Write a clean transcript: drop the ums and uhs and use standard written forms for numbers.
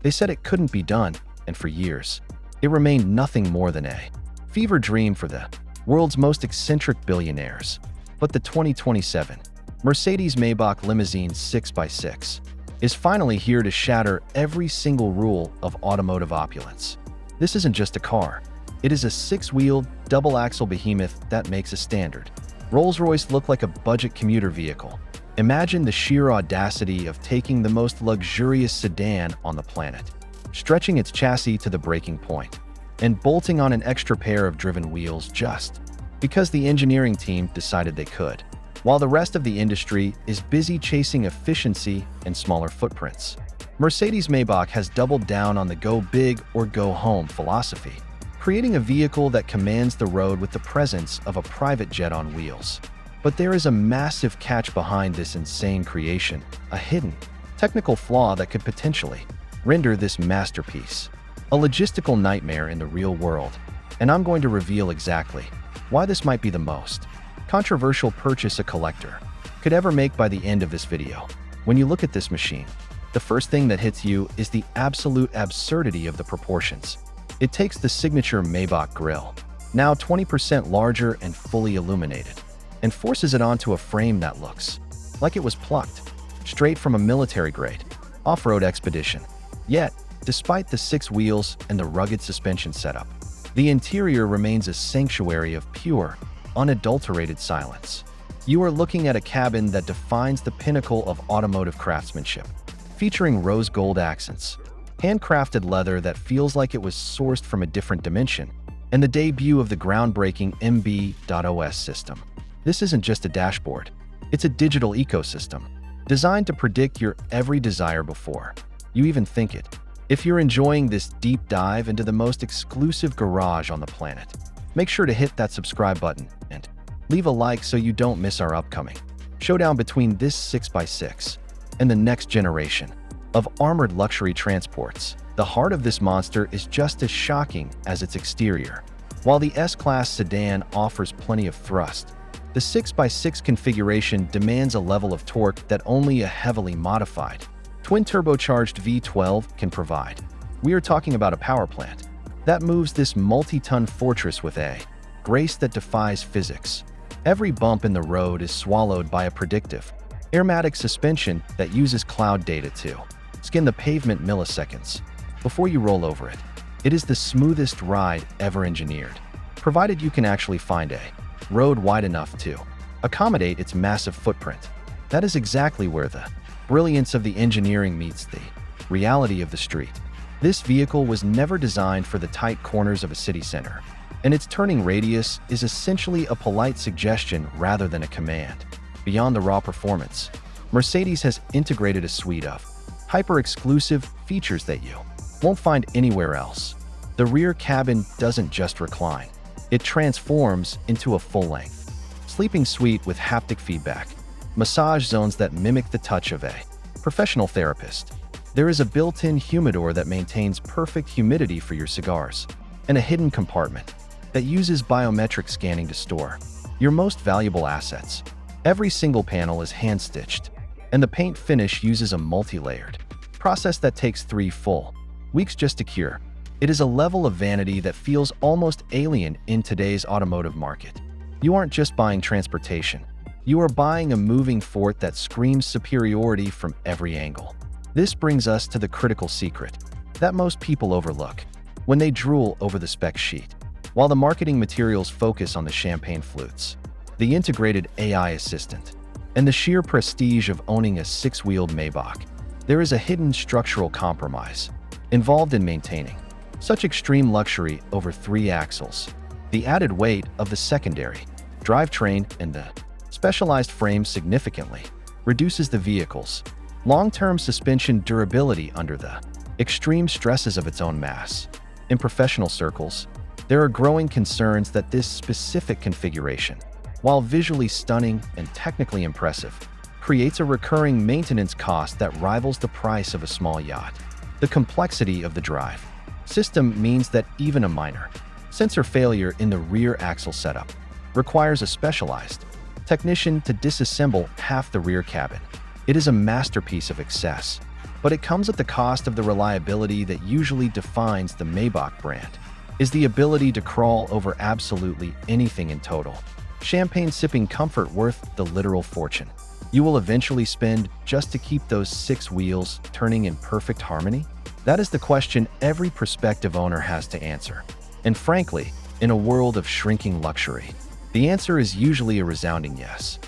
They said it couldn't be done, and for years, it remained nothing more than a fever dream for the world's most eccentric billionaires. But the 2027 Mercedes-Maybach Limousine 6x6 is finally here to shatter every single rule of automotive opulence. This isn't just a car. It is a six-wheeled, double-axle behemoth that makes a standard Rolls-Royce look like a budget commuter vehicle. Imagine the sheer audacity of taking the most luxurious sedan on the planet, stretching its chassis to the breaking point, and bolting on an extra pair of driven wheels just because the engineering team decided they could, while the rest of the industry is busy chasing efficiency and smaller footprints. Mercedes-Maybach has doubled down on the go big or go home philosophy, creating a vehicle that commands the road with the presence of a private jet on wheels. But there is a massive catch behind this insane creation, a hidden technical flaw that could potentially render this masterpiece a logistical nightmare in the real world. And I'm going to reveal exactly why this might be the most controversial purchase a collector could ever make by the end of this video. When you look at this machine, the first thing that hits you is the absolute absurdity of the proportions. It takes the signature Maybach grille, now 20% larger and fully illuminated, and forces it onto a frame that looks like it was plucked straight from a military-grade off-road expedition. Yet, despite the 6 wheels and the rugged suspension setup, the interior remains a sanctuary of pure, unadulterated silence. You are looking at a cabin that defines the pinnacle of automotive craftsmanship, featuring rose gold accents, handcrafted leather that feels like it was sourced from a different dimension, and the debut of the groundbreaking MB.OS system. This isn't just a dashboard, it's a digital ecosystem designed to predict your every desire before you even think it. If you're enjoying this deep dive into the most exclusive garage on the planet, make sure to hit that subscribe button and leave a like so you don't miss our upcoming showdown between this 6x6 and the next generation of armored luxury transports. The heart of this monster is just as shocking as its exterior. While the S-Class sedan offers plenty of thrust, the 6x6 configuration demands a level of torque that only a heavily modified, twin-turbocharged V12 can provide. We are talking about a power plant that moves this multi-ton fortress with a grace that defies physics. Every bump in the road is swallowed by a predictive, airmatic suspension that uses cloud data to skin the pavement milliseconds before you roll over it. It is the smoothest ride ever engineered, provided you can actually find a road wide enough to accommodate its massive footprint. That is exactly where the brilliance of the engineering meets the reality of the street. This vehicle was never designed for the tight corners of a city center, and its turning radius is essentially a polite suggestion rather than a command. Beyond the raw performance, Mercedes has integrated a suite of hyper-exclusive features that you won't find anywhere else. The rear cabin doesn't just recline, it transforms into a full-length sleeping suite with haptic feedback, massage zones that mimic the touch of a professional therapist. There is a built-in humidor that maintains perfect humidity for your cigars, and a hidden compartment that uses biometric scanning to store your most valuable assets. Every single panel is hand-stitched, and the paint finish uses a multi-layered process that takes 3 full weeks just to cure. It is a level of vanity that feels almost alien in today's automotive market. You aren't just buying transportation, you are buying a moving fort that screams superiority from every angle. This brings us to the critical secret that most people overlook when they drool over the spec sheet. While the marketing materials focus on the champagne flutes, the integrated AI assistant, and the sheer prestige of owning a 6-wheeled Maybach, there is a hidden structural compromise involved in maintaining such extreme luxury over 3 axles. The added weight of the secondary drivetrain and the specialized frame significantly reduces the vehicle's long-term suspension durability under the extreme stresses of its own mass. In professional circles, there are growing concerns that this specific configuration, while visually stunning and technically impressive, creates a recurring maintenance cost that rivals the price of a small yacht. The complexity of the drive system means that even a minor sensor failure in the rear axle setup requires a specialized technician to disassemble half the rear cabin. It is a masterpiece of excess, but it comes at the cost of the reliability that usually defines the Maybach brand. Is the ability to crawl over absolutely anything in total. Champagne-sipping comfort worth the literal fortune you will eventually spend just to keep those 6 wheels turning in perfect harmony? That is the question every prospective owner has to answer. And frankly, in a world of shrinking luxury, the answer is usually a resounding yes.